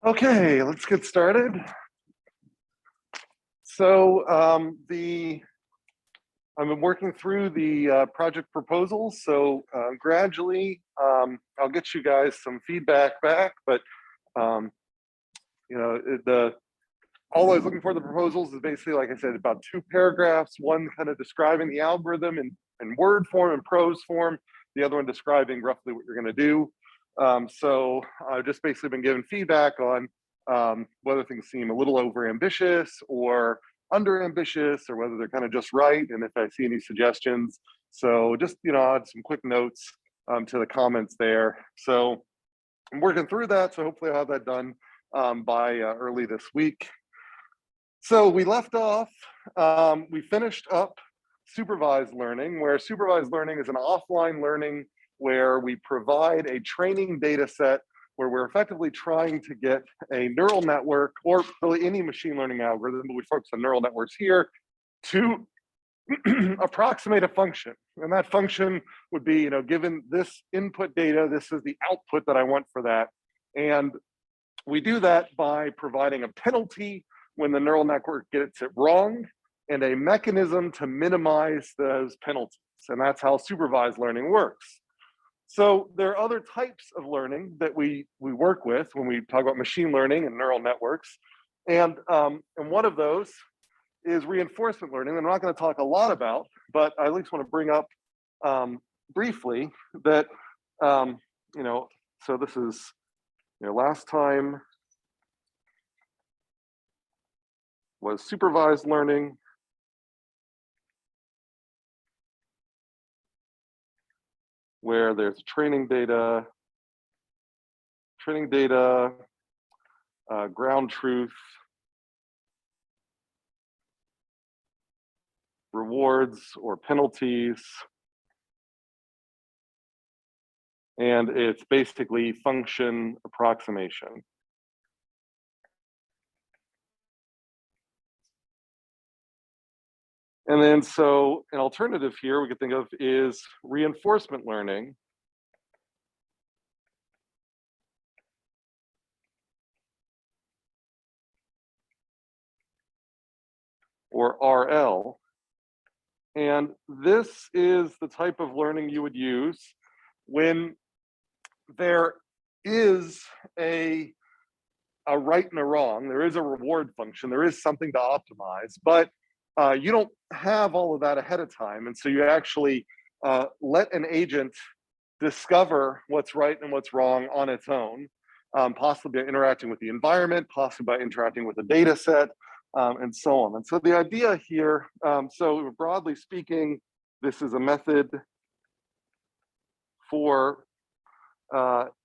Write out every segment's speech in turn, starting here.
Okay, let's get started. So I've been working through the project proposals. So gradually, I'll get you guys some feedback back. But you know, all I was looking for the proposals is basically, like I said, about 2 paragraphs. One kind of describing the algorithm in word form and prose form. The other one describing roughly what you're going to do. So I've just basically been given feedback on whether things seem a little over ambitious or under ambitious, or whether they're kind of just right, and if I see any suggestions. So just, I'll add some quick notes to the comments there. So I'm working through that, so hopefully I'll have that done by early this week. So we left off, we finished up supervised learning, where supervised learning is an offline learning where we provide a training data set where we're effectively trying to get a neural network, or really any machine learning algorithm, but we focus on neural networks here, to approximate a function. And that function would be, given this input data, this is the output that I want for that. And we do that by providing a penalty when the neural network gets it wrong, and a mechanism to minimize those penalties. And that's how supervised learning works. So there are other types of learning that we work with when we talk about machine learning and neural networks. And one of those is reinforcement learning. I'm not going to talk a lot about, but I at least want to bring up briefly that, so this is, last time was supervised learning. Where there's training data, ground truth, rewards or penalties, and it's basically function approximation. And then, so an alternative here we could think of is reinforcement learning. Or RL. And this is the type of learning you would use when there is a right and a wrong, there is a reward function, there is something to optimize, but you don't have all of that ahead of time. And so you actually let an agent discover what's right and what's wrong on its own, possibly by interacting with the environment, possibly by interacting with the data set, and so on. And so the idea here, so broadly speaking, this is a method for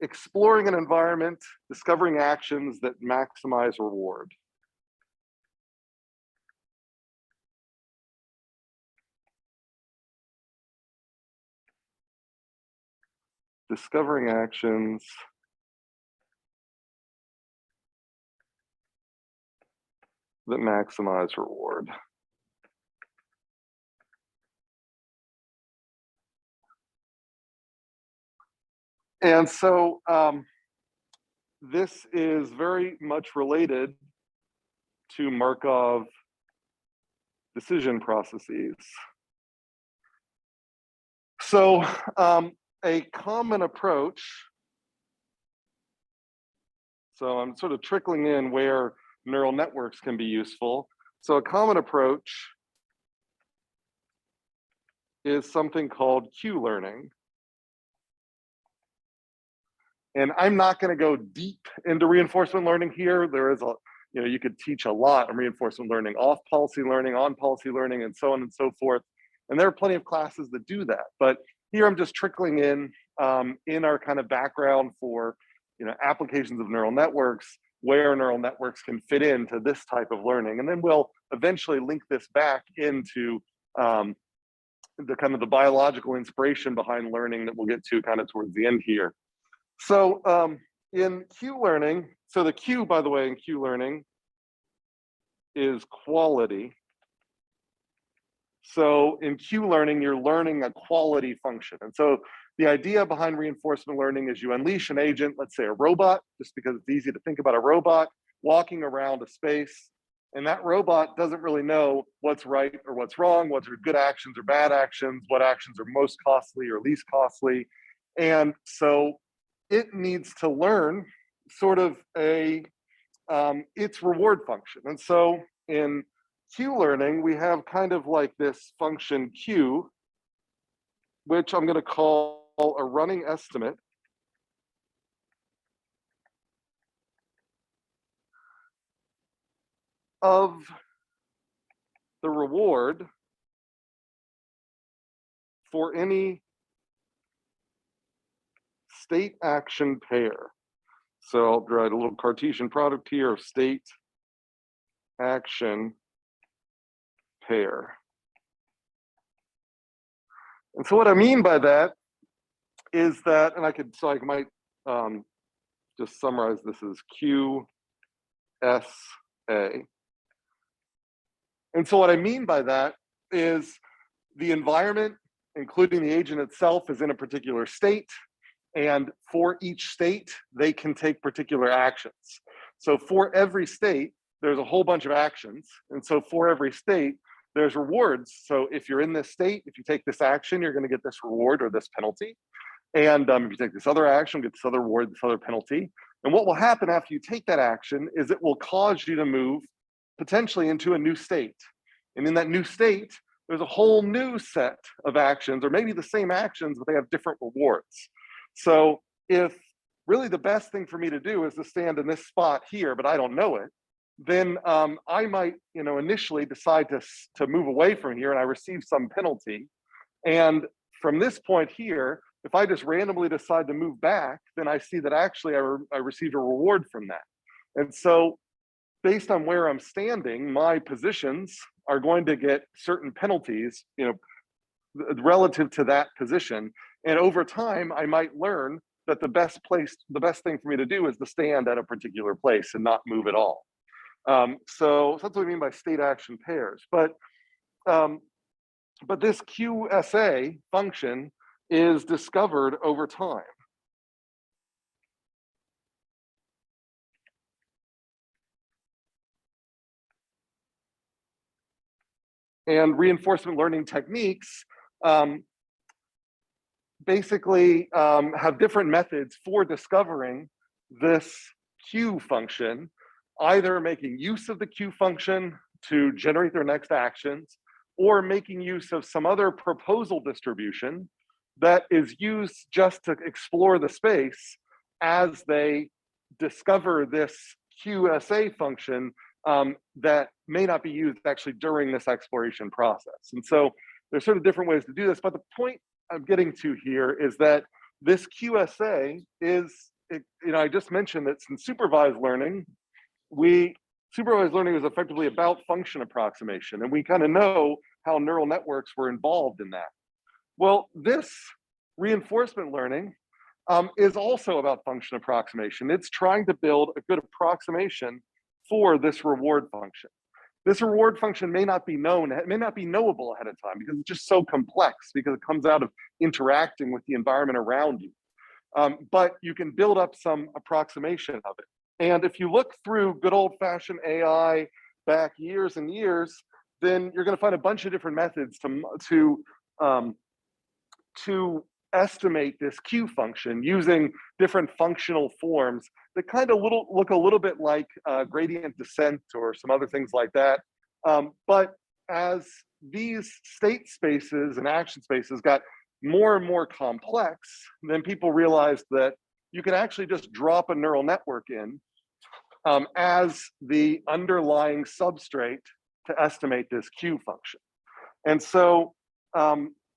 exploring an environment, discovering actions that maximize reward. Discovering actions that maximize reward. And so this is very much related to Markov decision processes. So a common approach, so I'm sort of trickling in where neural networks can be useful. So a common approach is something called Q learning. And I'm not going to go deep into reinforcement learning here. There is you could teach a lot on reinforcement learning, off policy learning, on policy learning, and so on and so forth. And there are plenty of classes that do that. But here I'm just trickling in our kind of background for applications of neural networks, where neural networks can fit into this type of learning. And then we'll eventually link this back into the kind of the biological inspiration behind learning that we'll get to kind of towards the end here. So in Q learning, so the Q, by the way, in Q learning is quality. So in Q learning, you're learning a quality function. And so the idea behind reinforcement learning is you unleash an agent, let's say a robot, just because it's easy to think about a robot walking around a space, and that robot doesn't really know what's right or what's wrong, what are good actions or bad actions, what actions are most costly or least costly. And so it needs to learn sort of its reward function. And so in Q learning, we have kind of like this function Q, which I'm going to call a running estimate of the reward for any state action pair. So I'll write a little Cartesian product here of state action pair. And so what I mean by that is that, and I might just summarize this as QSA. And so what I mean by that is the environment, including the agent itself, is in a particular state. And for each state, they can take particular actions. So for every state, there's a whole bunch of actions. And so for every state, there's rewards. So if you're in this state, if you take this action, you're going to get this reward or this penalty. And if you take this other action, get this other reward, this other penalty. And what will happen after you take that action is it will cause you to move potentially into a new state. And in that new state, there's a whole new set of actions, or maybe the same actions, but they have different rewards. So if really the best thing for me to do is to stand in this spot here, but I don't know it, then I might, initially decide to move away from here, and I receive some penalty. And from this point here, if I just randomly decide to move back, then I see that actually I received a reward from that. And so based on where I'm standing, my positions are going to get certain penalties, relative to that position. And over time, I might learn that the best thing for me to do is to stand at a particular place and not move at all. So that's what we mean by state action pairs. But this QSA function is discovered over time. And reinforcement learning techniques basically have different methods for discovering this Q function, either making use of the Q function to generate their next actions, or making use of some other proposal distribution that is used just to explore the space as they discover this QSA function that may not be used actually during this exploration process. And so there's sort of different ways to do this, but the point I'm getting to here is that this QSA is, I just mentioned that in supervised learning, supervised learning is effectively about function approximation, and we kind of know how neural networks were involved in that. Well, this reinforcement learning is also about function approximation. It's trying to build a good approximation for this reward function. This reward function may not be known, it may not be knowable ahead of time because it's just so complex, because it comes out of interacting with the environment around you. But you can build up some approximation of it. And if you look through good old-fashioned AI back years and years, then you're going to find a bunch of different methods to estimate this Q function using different functional forms that kind of look a little bit like gradient descent or some other things like that. But as these state spaces and action spaces got more and more complex, then people realized that you can actually just drop a neural network in as the underlying substrate to estimate this Q function. And so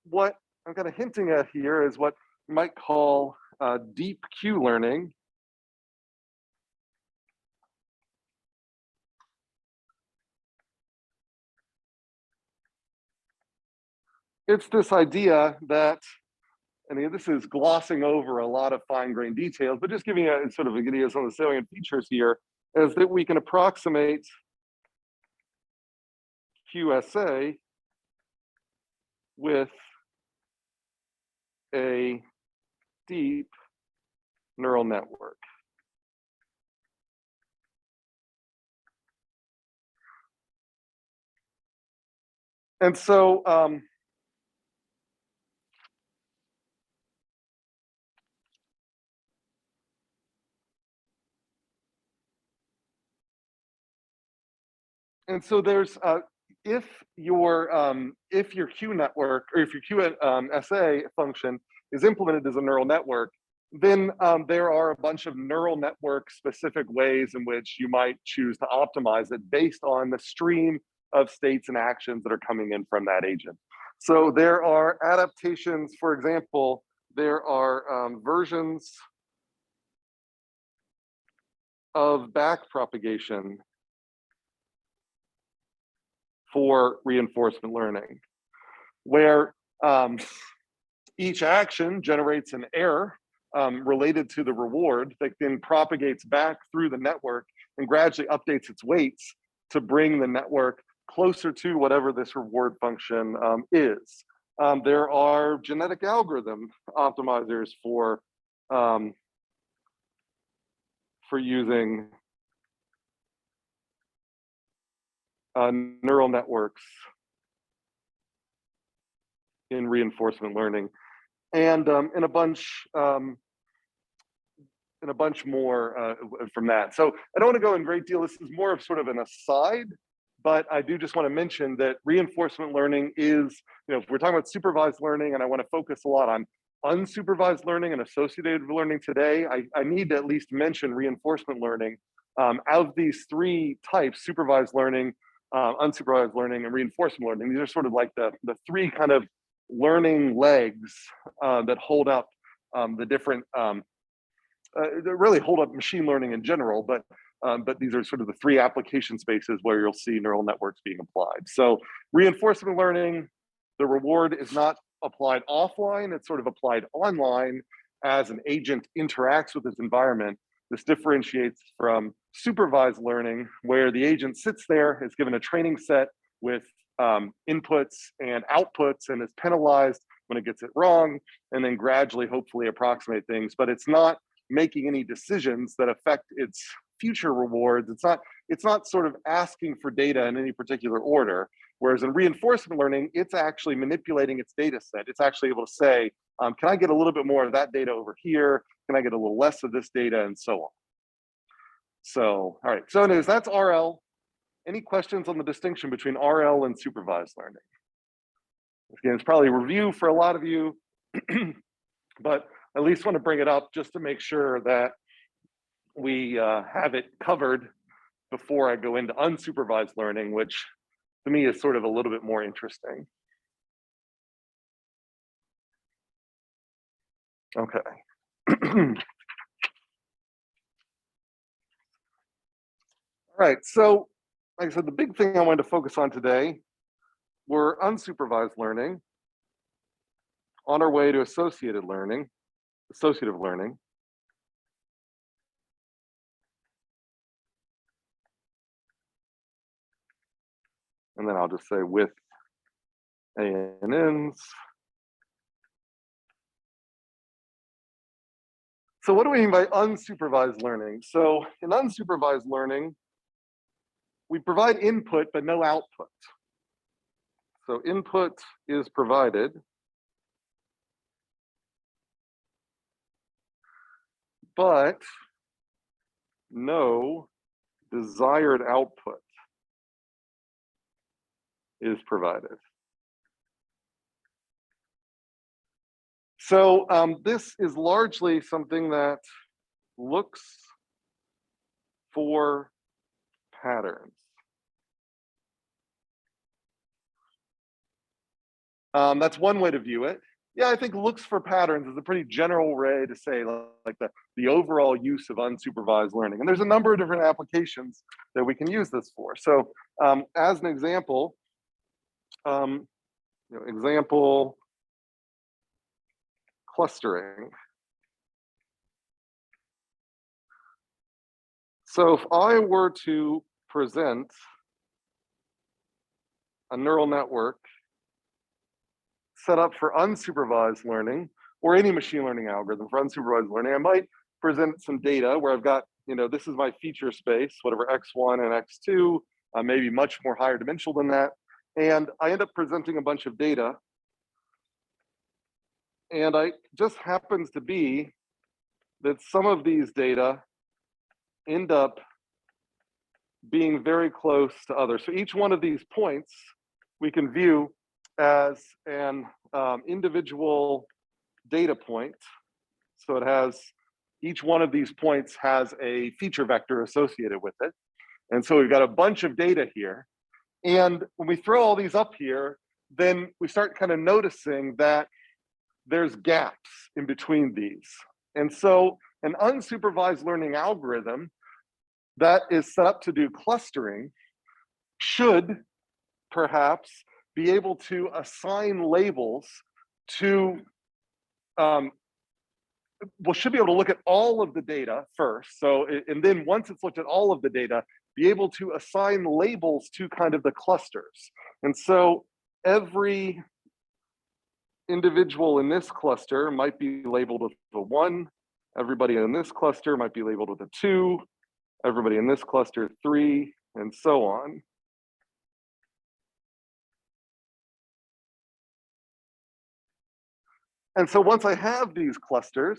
what I'm kind of hinting at here is what you might call deep Q learning. It's this idea that, and this is glossing over a lot of fine-grained details, but just giving you sort of a idea of some of the salient features here, is that we can approximate QSA with a deep neural network. And so, there's if your Q network, or if your QSA function is implemented as a neural network, then there are a bunch of neural network specific ways in which you might choose to optimize it based on the stream of states and actions that are coming in from that agent. So there are adaptations. For example, there are versions of backpropagation for reinforcement learning, where each action generates an error related to the reward that then propagates back through the network and gradually updates its weights to bring the network closer to whatever this reward function is. There are genetic algorithm optimizers for using neural networks in reinforcement learning, and in a bunch more from that. So I don't want to go in great deal. This is more of sort of an aside, but I do just want to mention that reinforcement learning is, if we're talking about supervised learning, and I want to focus a lot on unsupervised learning and associative learning today, I need to at least mention reinforcement learning. Out of these three types, supervised learning, unsupervised learning, and reinforcement learning, these are sort of like the three kind of learning legs that hold up the different, that really hold up machine learning in general, but these are sort of the three application spaces where you'll see neural networks being applied. So reinforcement learning, the reward is not applied offline, it's sort of applied online as an agent interacts with its environment. This differentiates from supervised learning, where the agent sits there, is given a training set with inputs and outputs, and is penalized when it gets it wrong, and then gradually, hopefully, approximate things. But it's not making any decisions that affect its future rewards. It's not sort of asking for data in any particular order. Whereas in reinforcement learning, it's actually manipulating its data set. It's actually able to say, can I get a little bit more of that data over here? Can I get a little less of this data, and so on. So, all right, so anyways, that's RL. Any questions on the distinction between RL and supervised learning? Again, it's probably a review for a lot of you, but I at least want to bring it up just to make sure that we have it covered before I go into unsupervised learning, which to me is sort of a little bit more interesting. Okay. All right, so like I said, the big thing I wanted to focus on today were unsupervised learning on our way to associative learning. And then I'll just say with ANNs. So what do we mean by unsupervised learning? So in unsupervised learning, we provide input but no output. So input is provided, but no desired output is provided. So this is largely something that looks for patterns. That's one way to view it. Yeah, I think looks for patterns is a pretty general way to say like the overall use of unsupervised learning. And there's a number of different applications that we can use this for. So as an example, example clustering. So if I were to present a neural network set up for unsupervised learning or any machine learning algorithm for unsupervised learning, I might present some data where I've got, this is my feature space, whatever X1 and X2, maybe much more higher dimensional than that. And I end up presenting a bunch of data. And I just happens to be that some of these data end up being very close to others. So each one of these points we can view as an individual data point. So it has, each one of these points has a feature vector associated with it. And so we've got a bunch of data here. And when we throw all these up here, then we start kind of noticing that there's gaps in between these. And so an unsupervised learning algorithm that is set up to do clustering should perhaps be able to assign labels to, should be able to look at all of the data first. So, and then once it's looked at all of the data, be able to assign labels to kind of the clusters. And so every individual in this cluster might be labeled with a 1. Everybody in this cluster might be labeled with a 2. Everybody in this cluster, 3, and so on. And so once I have these clusters,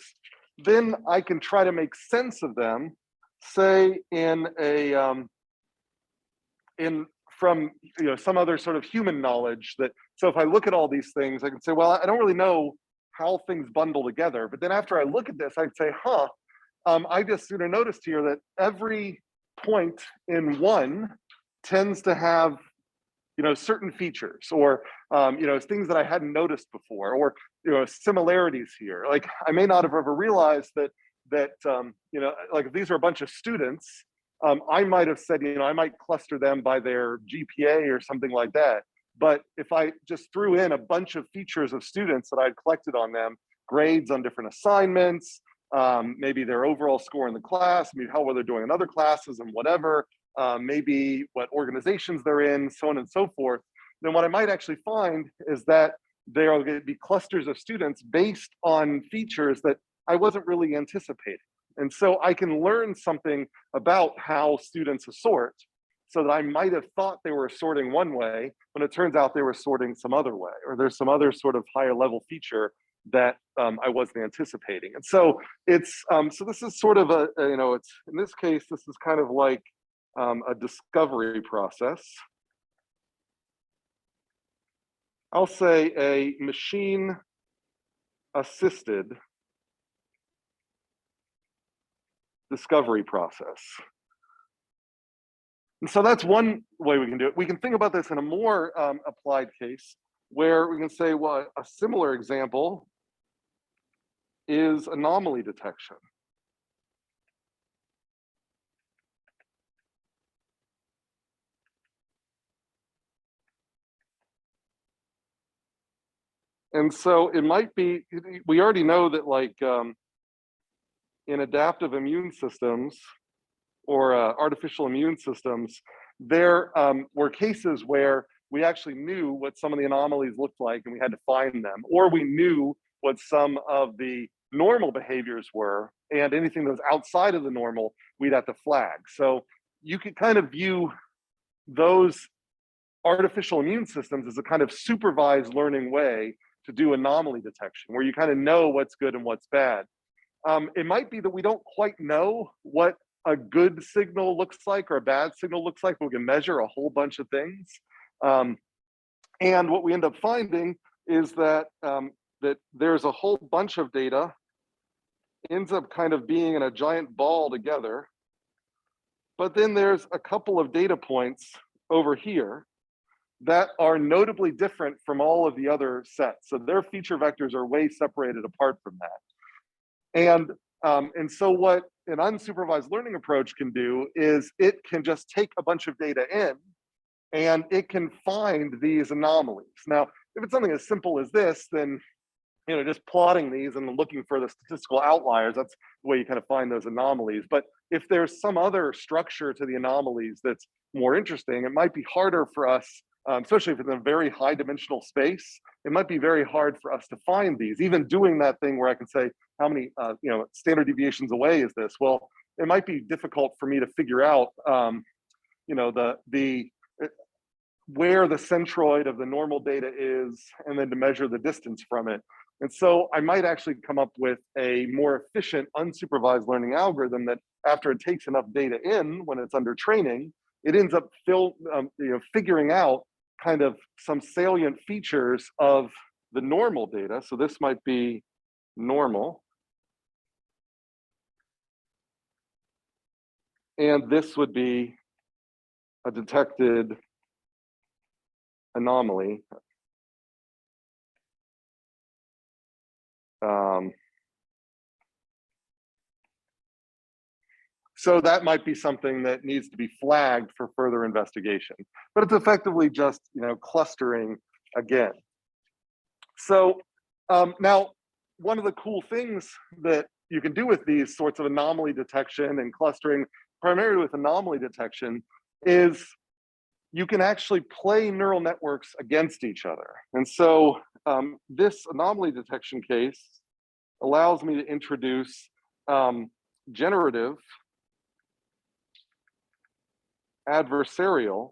then I can try to make sense of them, say in a from some other sort of human knowledge that, so if I look at all these things, I can say, well, I don't really know how things bundle together. But then after I look at this, I'd say, I just noticed here that every point in 1 tends to have certain features, or things that I hadn't noticed before, or similarities here. Like I may not have ever realized that like if these are a bunch of students, I might have said, I might cluster them by their GPA or something like that. But if I just threw in a bunch of features of students that I'd collected on them, grades on different assignments, maybe their overall score in the class, maybe how well they're doing in other classes and whatever, maybe what organizations they're in, so on and so forth, then what I might actually find is that there are going to be clusters of students based on features that I wasn't really anticipating. And so I can learn something about how students assort, so that I might have thought they were assorting one way when it turns out they were sorting some other way, or there's some other sort of higher level feature that I wasn't anticipating. And so it's, so this is sort of it's, in this case, this is kind of like a discovery process. I'll say a machine assisted discovery process. And so that's one way we can do it. We can think about this in a more applied case where we can say, well, a similar example is anomaly detection. And so it might be, we already know that like in adaptive immune systems or artificial immune systems, there were cases where we actually knew what some of the anomalies looked like and we had to find them, or we knew what some of the normal behaviors were, and anything that was outside of the normal, we'd have to flag. So you could kind of view those artificial immune systems as a kind of supervised learning way to do anomaly detection, where you kind of know what's good and what's bad. It might be that we don't quite know what a good signal looks like or a bad signal looks like, but we can measure a whole bunch of things. And what we end up finding is that that there's a whole bunch of data ends up kind of being in a giant ball together. But then there's a couple of data points over here that are notably different from all of the other sets. So their feature vectors are way separated apart from that. And so what an unsupervised learning approach can do is it can just take a bunch of data in and it can find these anomalies. Now, if it's something as simple as this, then just plotting these and looking for the statistical outliers, that's the way you kind of find those anomalies. But if there's some other structure to the anomalies that's more interesting, it might be harder for us especially if it's in a very high dimensional space, it might be very hard for us to find these. Even doing that thing where I can say, how many standard deviations away is this? Well, it might be difficult for me to figure out where the centroid of the normal data is, and then to measure the distance from it. And so I might actually come up with a more efficient unsupervised learning algorithm that after it takes enough data in, when it's under training, it ends up figuring out kind of some salient features of the normal data. So this might be normal. And this would be a detected anomaly. So that might be something that needs to be flagged for further investigation, but it's effectively just clustering again. So now, one of the cool things that you can do with these sorts of anomaly detection and clustering, primarily with anomaly detection, is you can actually play neural networks against each other. And so this anomaly detection case allows me to introduce generative adversarial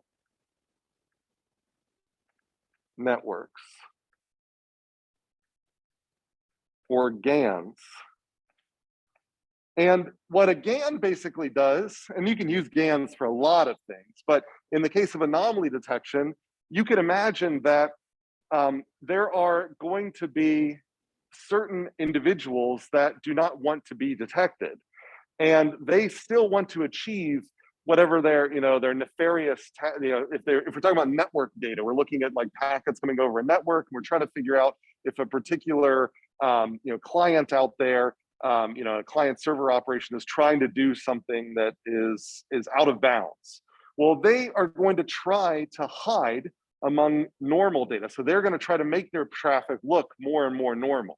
networks, or GANs. And what a GAN basically does, and you can use GANs for a lot of things, but in the case of anomaly detection, you can imagine that there are going to be certain individuals that do not want to be detected, and they still want to achieve whatever their nefarious, if we're talking about network data, we're looking at like packets coming over a network, and we're trying to figure out if a particular client out there, a client server operation is trying to do something that is out of bounds. Well, they are going to try to hide among normal data. So they're going to try to make their traffic look more and more normal.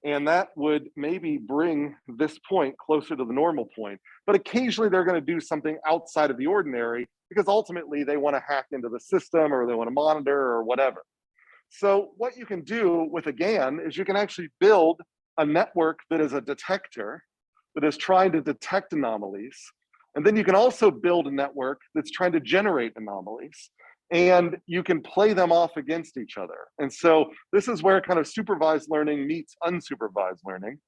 And that would maybe bring this point closer to the normal point. But occasionally they're going to do something outside of the ordinary because ultimately they want to hack into the system, or they want to monitor, or whatever. So what you can do with a GAN is you can actually build a network that is a detector that is trying to detect anomalies. And then you can also build a network that's trying to generate anomalies. And you can play them off against each other. And so this is where kind of supervised learning meets unsupervised learning,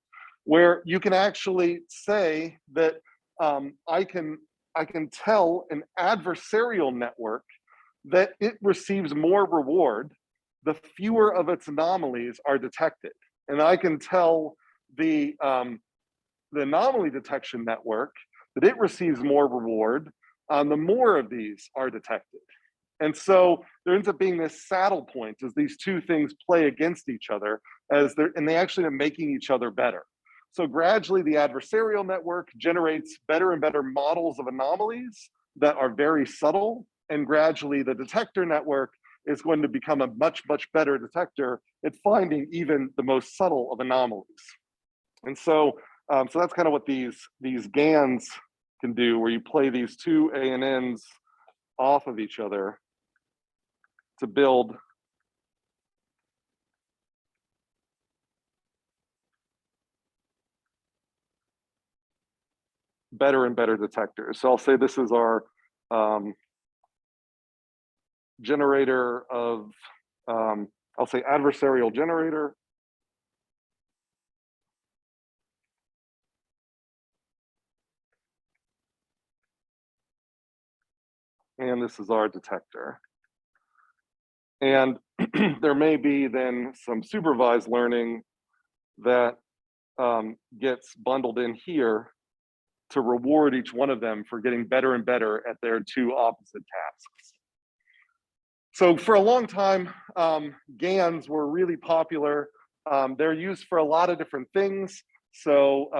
where you can actually say that I can tell an adversarial network that it receives more reward the fewer of its anomalies are detected. And I can tell the anomaly detection network that it receives more reward the more of these are detected. And so there ends up being this saddle point as these two things play against each other, and they actually are making each other better. So gradually the adversarial network generates better and better models of anomalies that are very subtle, and gradually the detector network is going to become a much, much better detector at finding even the most subtle of anomalies. And so, so that's kind of what these GANs can do, where you play these two ANNs off of each other to build better and better detectors. So I'll say this is our generator of, I'll say adversarial generator. And this is our detector. And there may be then some supervised learning that gets bundled in here to reward each one of them for getting better and better at their two opposite tasks. So for a long time, GANs were really popular. They're used for a lot of different things. So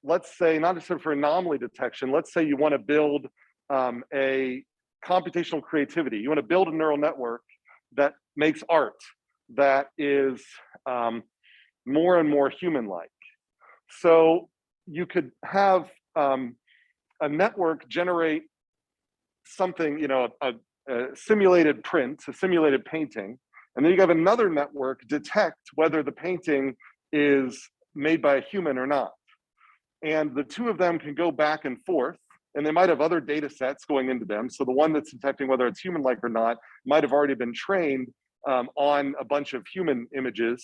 let's say, not just for anomaly detection, let's say you want to build a computational creativity. You want to build a neural network that makes art that is more and more human-like. So you could have a network generate something, simulated print, a simulated painting, and then you have another network detect whether the painting is made by a human or not. And the two of them can go back and forth, and they might have other data sets going into them. So the one that's detecting whether it's human-like or not might have already been trained on a bunch of human images,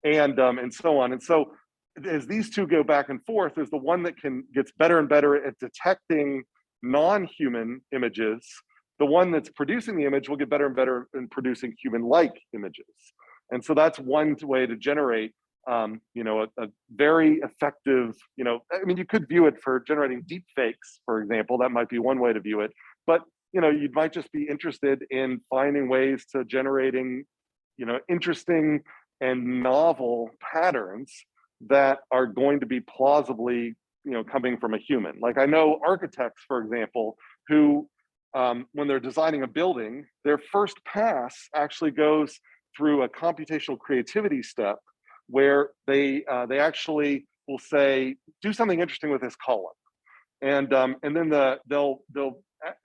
and so on. And so as these two go back and forth, is the one that gets better and better at detecting non-human images. The one that's producing the image will get better and better in producing human-like images. And so that's one way to generate you know, a very effective, you know, I mean, you could view it for generating deep fakes, for example. That might be one way to view it. But, you know, you might just be interested in finding ways to generating, you know, interesting and novel patterns that are going to be plausibly, you know, coming from a human. Like I know architects, for example, who, when they're designing a building, their first pass actually goes through a computational creativity step where they actually will say, do something interesting with this column. And then they'll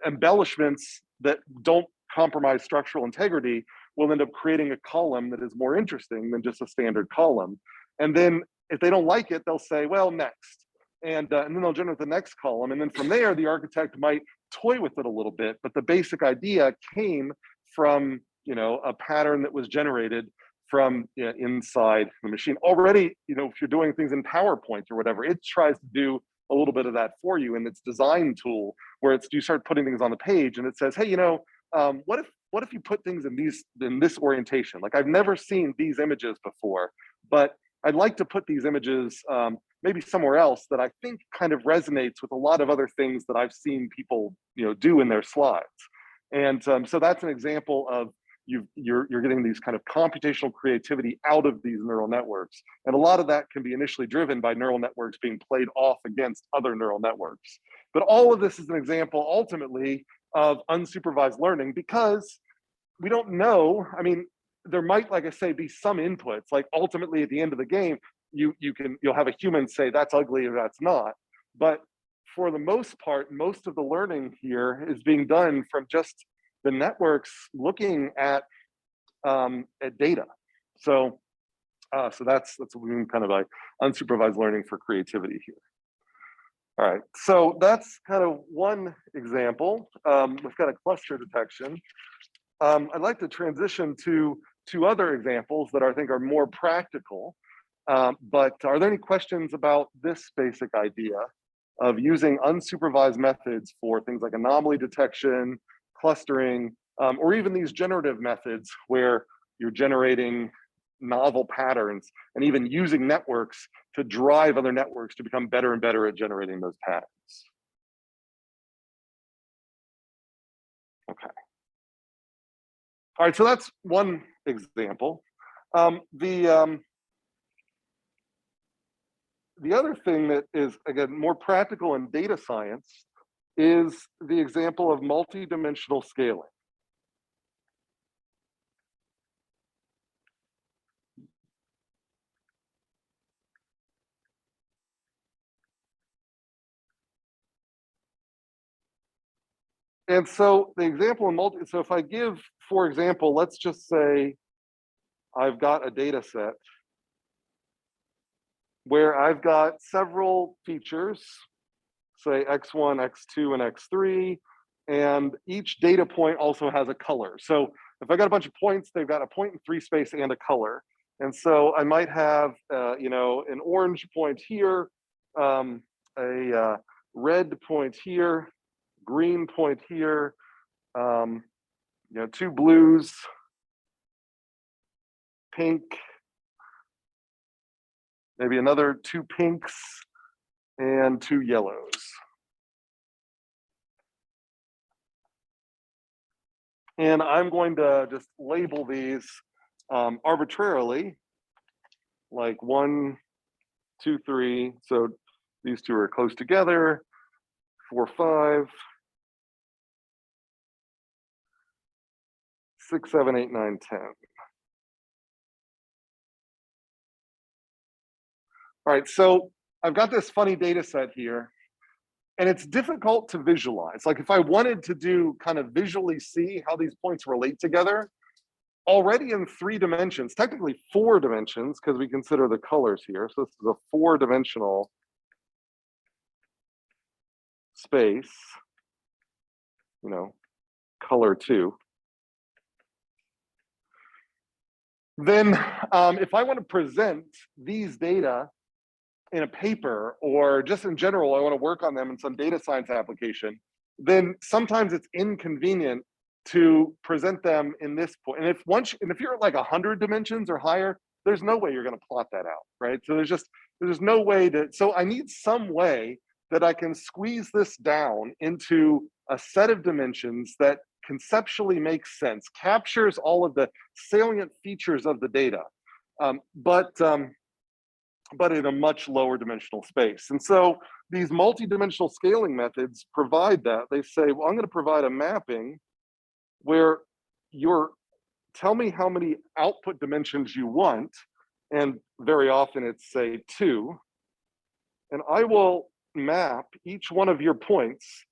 embellishments that don't compromise structural integrity will end up creating a column that is more interesting than just a standard column. And then if they don't like it, they'll say, well, next. And then they'll generate the next column. And then from there, the architect might toy with it a little bit, but the basic idea came from, you know, a pattern that was generated from inside the machine. Already, you know, if you're doing things in PowerPoint or whatever, it tries to do a little bit of that for you in its design tool, where you start putting things on the page and it says, hey, you know, what if you put things in this orientation? Like I've never seen these images before, but I'd like to put these images maybe somewhere else that I think kind of resonates with a lot of other things that I've seen people, you know, do in their slides. And so that's an example of you're getting these kind of computational creativity out of these neural networks. And a lot of that can be initially driven by neural networks being played off against other neural networks. But all of this is an example ultimately of unsupervised learning, because we don't know. I mean, there might, like I say, be some inputs, like ultimately at the end of the game, you'll have a human say that's ugly or that's not. But for the most part, most of the learning here is being done from just the networks looking at data. So that's kind of like unsupervised learning for creativity here. All right, so that's kind of one example. We've got a cluster detection. I'd like to transition to two other examples that I think are more practical. But are there any questions about this basic idea of using unsupervised methods for things like anomaly detection, clustering, or even these generative methods where you're generating novel patterns and even using networks to drive other networks to become better and better at generating those patterns? Okay. All right, so that's one example. The other thing that is, again, more practical in data science is the example of multidimensional scaling. And so the example in so if I give, for example, let's just say I've got a data set where I've got several features, say X1, X2, and X3, and each data point also has a color. So if I got a bunch of points, they've got a point in 3 space and a color. And so I might have, you know, an orange point here, a red point here, green point here, you know, 2 blues, pink, maybe another 2 pinks, and 2 yellows. And I'm going to just label these arbitrarily, like 1, 2, 3. So these two are close together. 4, 5, 6, 7, 8, 9, 10. All right, so I've got this funny data set here. and it's difficult to visualize. Like if I wanted to do kind of visually see how these points relate together, already in 3 dimensions, technically 4 dimensions, because we consider the colors here. So this is a 4-dimensional space, you know, color 2. Then if I want to present these data in a paper, or just in general, I want to work on them in some data science application, then sometimes it's inconvenient to present them in this point. And if you're at like 100 dimensions or higher, there's no way you're going to plot that out, right? So there's no way to, so I need some way that I can squeeze this down into a set of dimensions that conceptually makes sense, captures all of the salient features of the data, but in a much lower dimensional space. And so these multidimensional scaling methods provide that. They say, well, I'm going to provide a mapping where tell me how many output dimensions you want, and very often it's say 2, and I will map each one of your points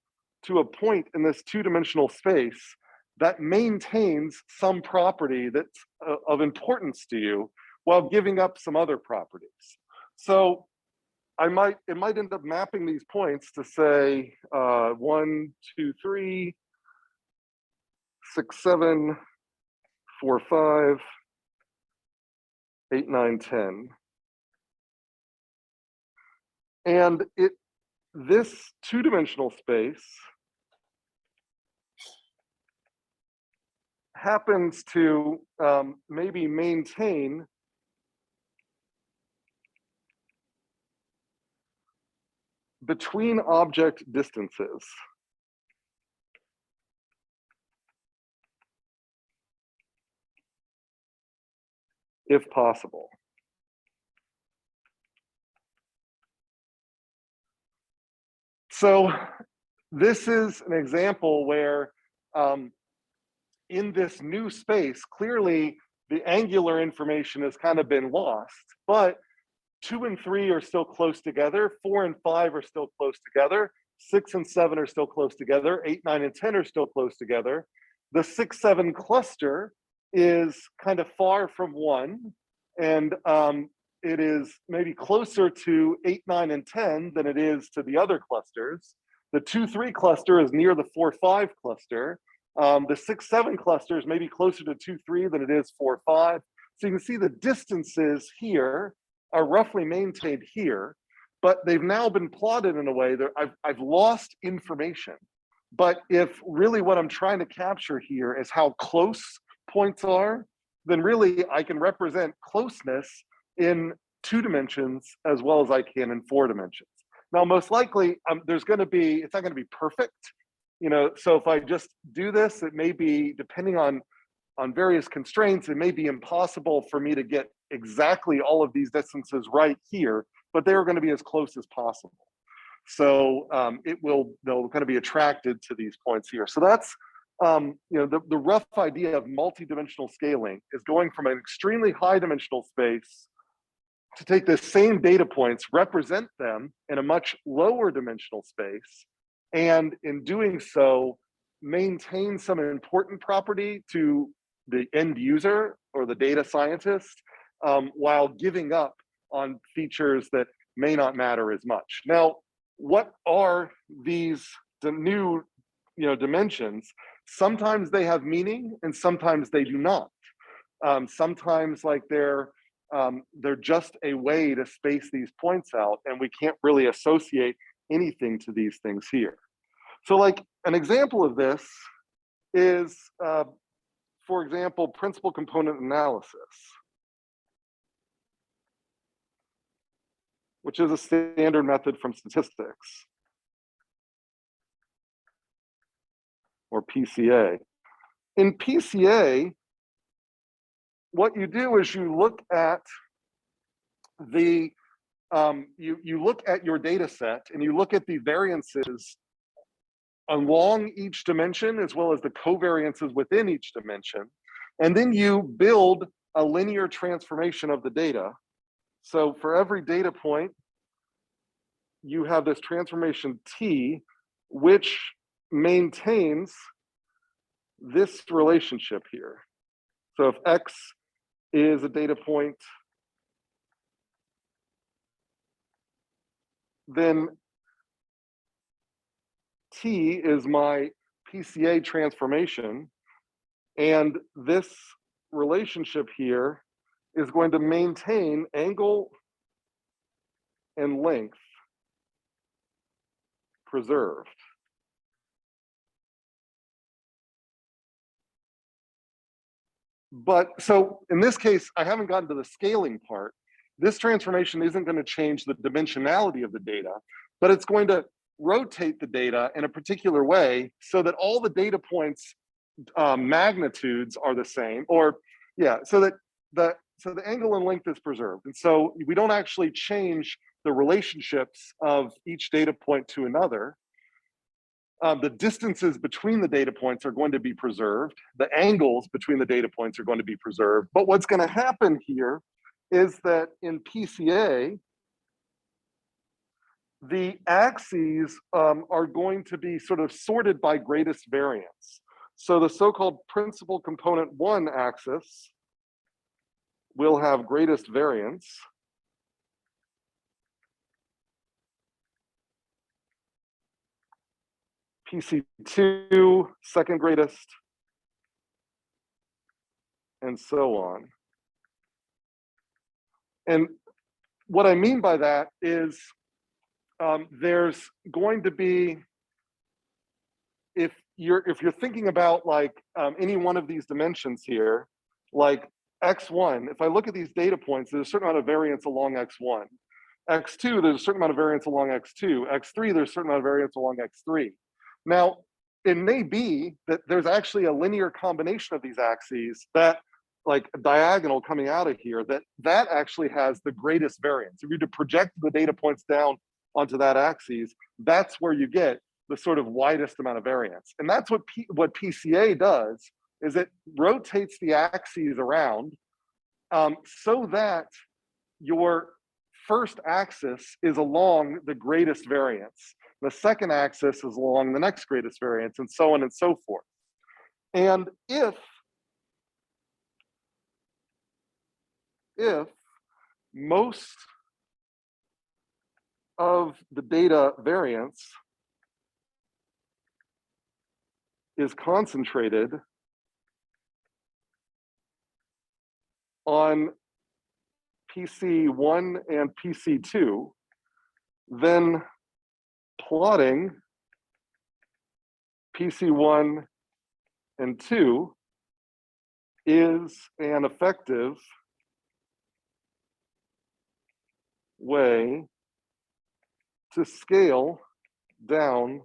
to a point in this 2-dimensional space that maintains some property that's of importance to you while giving up some other properties. So it might end up mapping these points to say 1, 2, 3, 6, 7, 4, 5, 8, 9, 10. And this 2-dimensional space happens to maybe maintain between object distances. If possible. So this is an example where in this new space, clearly the angular information has kind of been lost, but 2 and 3 are still close together, 4 and 5 are still close together, 6 and 7 are still close together, 8, 9, and 10 are still close together. The 6, 7 cluster is kind of far from 1, and it is maybe closer to 8, 9, and 10 than it is to the other clusters. The 2, 3 cluster is near the 4, 5 cluster. The 6, 7 cluster is maybe closer to 2, 3 than it is 4, 5. So you can see the distances here are roughly maintained here, but they've now been plotted in a way that I've lost information. But if really what I'm trying to capture here is how close points are, then really I can represent closeness in 2 dimensions as well as I can in 4 dimensions. Now, most likely, it's not going to be perfect. You know, so if I just do this, it may be, depending on various constraints, it may be impossible for me to get exactly all of these distances right here, but they're going to be as close as possible. So they'll kind of be attracted to these points here. So that's, you know, the rough idea of multidimensional scaling is going from an extremely high dimensional space to take the same data points, represent them in a much lower dimensional space, and in doing so, maintain some important property to the end user or the data scientist, while giving up on features that may not matter as much. Now, what are these new, you know, dimensions? Sometimes they have meaning and sometimes they do not. Sometimes like they're just a way to space these points out, and we can't really associate anything to these things here. So like an example of this is, for example, principal component analysis, which is a standard method from statistics, or PCA. In PCA, what you do is you look at the, you look at your data set and you look at the variances along each dimension as well as the covariances within each dimension. And then you build a linear transformation of the data. So for every data point, you have this transformation T, which maintains this relationship here. So if X is a data point, then T is my PCA transformation, and this relationship here is going to maintain angle and length preserved. But so in this case, I haven't gotten to the scaling part. This transformation isn't going to change the dimensionality of the data, but it's going to rotate the data in a particular way so that all the data points magnitudes are the same, or yeah, so that the angle and length is preserved. And so we don't actually change the relationships of each data point to another. The distances between the data points are going to be preserved. The angles between the data points are going to be preserved. But what's going to happen here is that in PCA, the axes are going to be sort of sorted by greatest variance. So the so-called principal component 1 axis will have greatest variance. PC2, second greatest, and so on. And what I mean by that is there's going to be, if you're thinking about like any one of these dimensions here, like x1, if I look at these data points, there's a certain amount of variance along x1. x2, there's a certain amount of variance along x2. x3, there's a certain amount of variance along x3. Now, it may be that there's actually a linear combination of these axes that, like a diagonal coming out of here, that actually has the greatest variance. If you were to project the data points down onto that axis, that's where you get the sort of widest amount of variance. And that's what PCA does, is it rotates the axes around so that your first axis is along the greatest variance. The second axis is along the next greatest variance, and so on and so forth. And if most of the data variance is concentrated on PC1 and PC2, then plotting PC1 and 2 is an effective way to scale down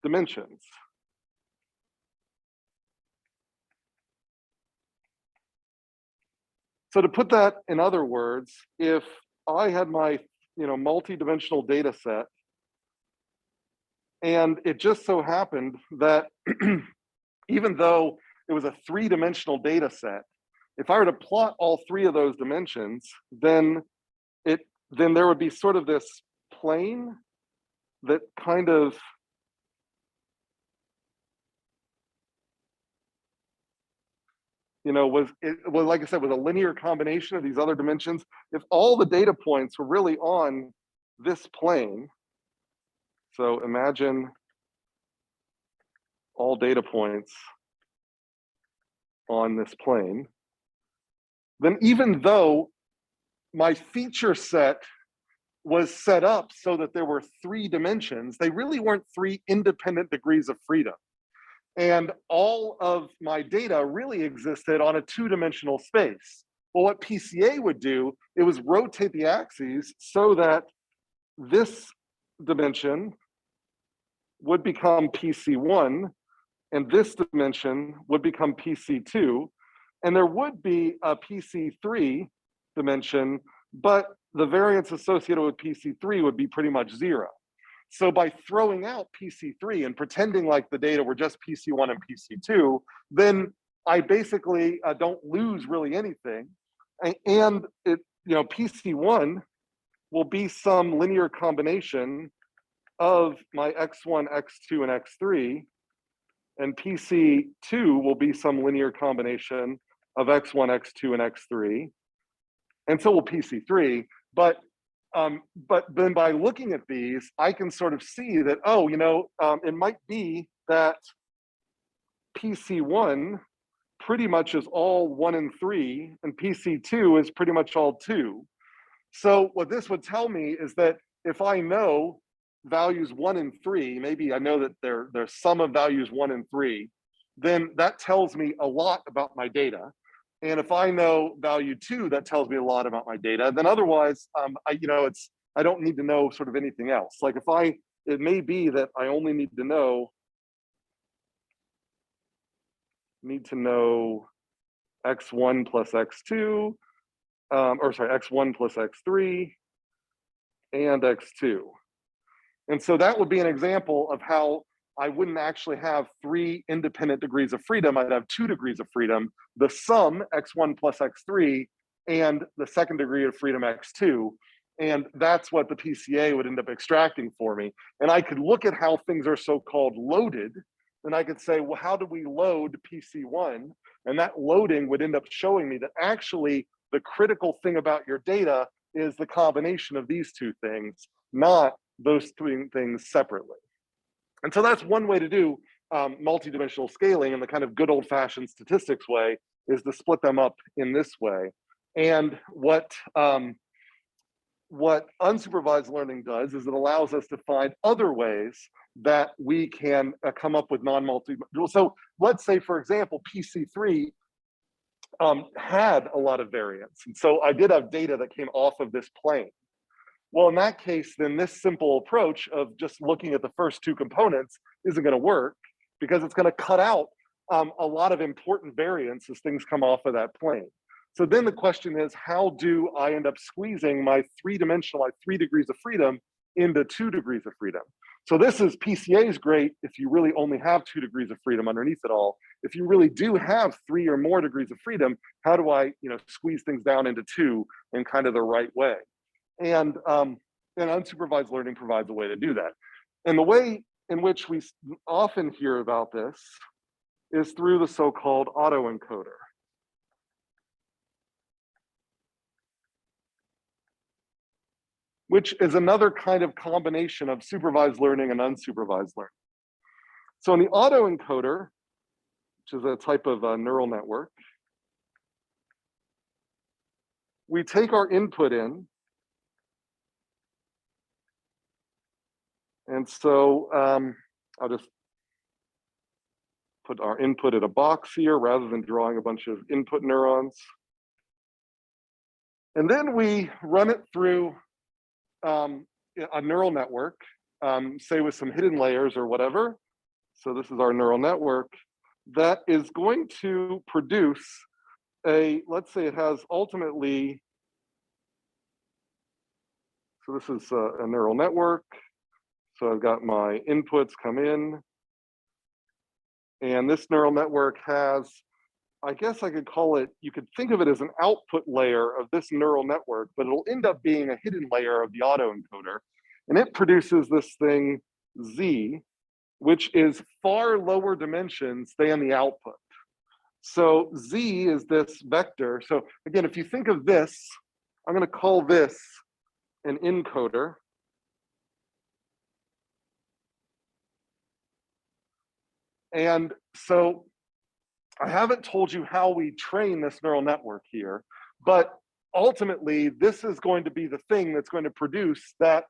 dimensions. So to put that in other words, if I had my multi-dimensional data set, and it just so happened that even though it was a 3-dimensional data set, if I were to plot all 3 of those dimensions, then there would be sort of this plane that kind of was like I said, was a linear combination of these other dimensions. If all the data points were really on this plane, so imagine all data points on this plane, then even though my feature set was set up so that there were 3 dimensions, they really weren't 3 independent degrees of freedom. And all of my data really existed on a 2-dimensional space. Well, what PCA would do, it was rotate the axes so that this dimension would become PC1, and this dimension would become PC2, and there would be a PC3 dimension, but the variance associated with PC3 would be pretty much 0. So by throwing out PC3 and pretending like the data were just PC1 and PC2, then I basically don't lose really anything. And PC1 will be some linear combination of my x1, x2, and x3, and PC2 will be some linear combination of x1, x2, and x3, and so will PC3. But then by looking at these, I can sort of see that, oh, it might be that PC1 pretty much is all 1 and 3, and PC2 is pretty much all 2. So what this would tell me is that if I know values 1 and 3, maybe I know that they're sum of values 1 and 3, then that tells me a lot about my data. And if I know value 2, that tells me a lot about my data. Then otherwise, I don't need to know sort of anything else. Like it may be that I only need to know x1 plus x2, x1 plus x3 and x2. And so that would be an example of how I wouldn't actually have 3 independent degrees of freedom. I'd have 2 degrees of freedom, the sum x1 plus x3 and the second degree of freedom x2. And that's what the PCA would end up extracting for me. And I could look at how things are so-called loaded, and I could say, well, how do we load PC1? And that loading would end up showing me that actually the critical thing about your data is the combination of these 2 things, not those 3 things separately. And so that's one way to do multidimensional scaling in the kind of good old-fashioned statistics way, is to split them up in this way. And what unsupervised learning does is it allows us to find other ways that we can come up with non-multidimensional. So let's say, for example, PC3 had a lot of variance. And so I did have data that came off of this plane. Well, in that case, then this simple approach of just looking at the first 2 components isn't going to work, because it's going to cut out a lot of important variance as things come off of that plane. So then the question is, how do I end up squeezing my 3-dimensional, like 3 degrees of freedom, into 2 degrees of freedom? So this is, PCA is great if you really only have 2 degrees of freedom underneath it all. If you really do have 3 or more degrees of freedom, how do I squeeze things down into 2 in kind of the right way? And unsupervised learning provides a way to do that. And the way in which we often hear about this is through the so-called autoencoder. Which is another kind of combination of supervised learning and unsupervised learning. So in the autoencoder, which is a type of neural network, we take our input in. And so I'll just put our input in a box here rather than drawing a bunch of input neurons. And then we run it through a neural network, say with some hidden layers or whatever. So this is our neural network that is going to produce let's say it has ultimately, so this is a neural network. So I've got my inputs come in, and this neural network has, I guess I could call it, you could think of it as an output layer of this neural network, but it'll end up being a hidden layer of the autoencoder. And it produces this thing, Z, which is far lower dimensions than the output. So Z is this vector. So again, if you think of this, I'm going to call this an encoder. And so I haven't told you how we train this neural network here, but ultimately this is going to be the thing that's going to produce that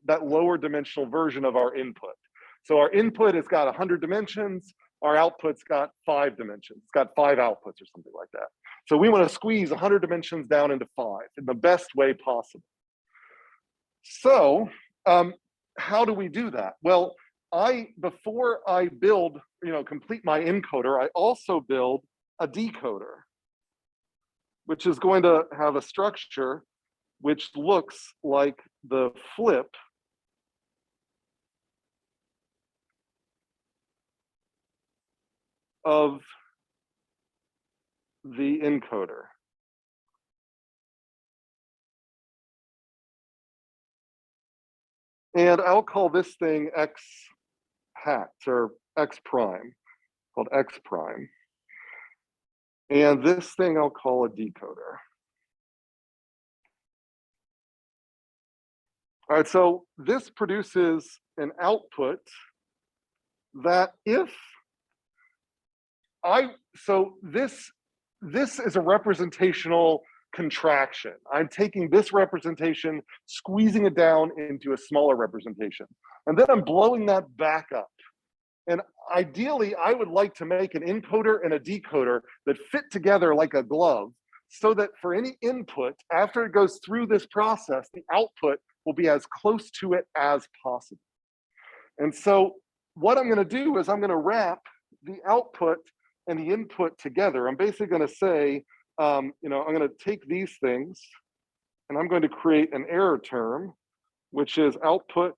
lower dimensional version of our input. So our input has got 100 dimensions, our output's got 5 dimensions, it's got 5 outputs or something like that. So we want to squeeze 100 dimensions down into 5 in the best way possible. So how do we do that? Well, before I build, complete my encoder, I also build a decoder, which is going to have a structure which looks like the flip of the encoder. And I'll call this thing X hat or X prime, called X prime. And this thing I'll call a decoder. All right, so this produces an output that so this is a representational contraction. I'm taking this representation, squeezing it down into a smaller representation, and then I'm blowing that back up. And ideally, I would like to make an encoder and a decoder that fit together like a glove, so that for any input, after it goes through this process, the output will be as close to it as possible. And so what I'm gonna do is I'm gonna wrap the output and the input together. I'm basically gonna say, I'm gonna take these things and I'm going to create an error term, which is output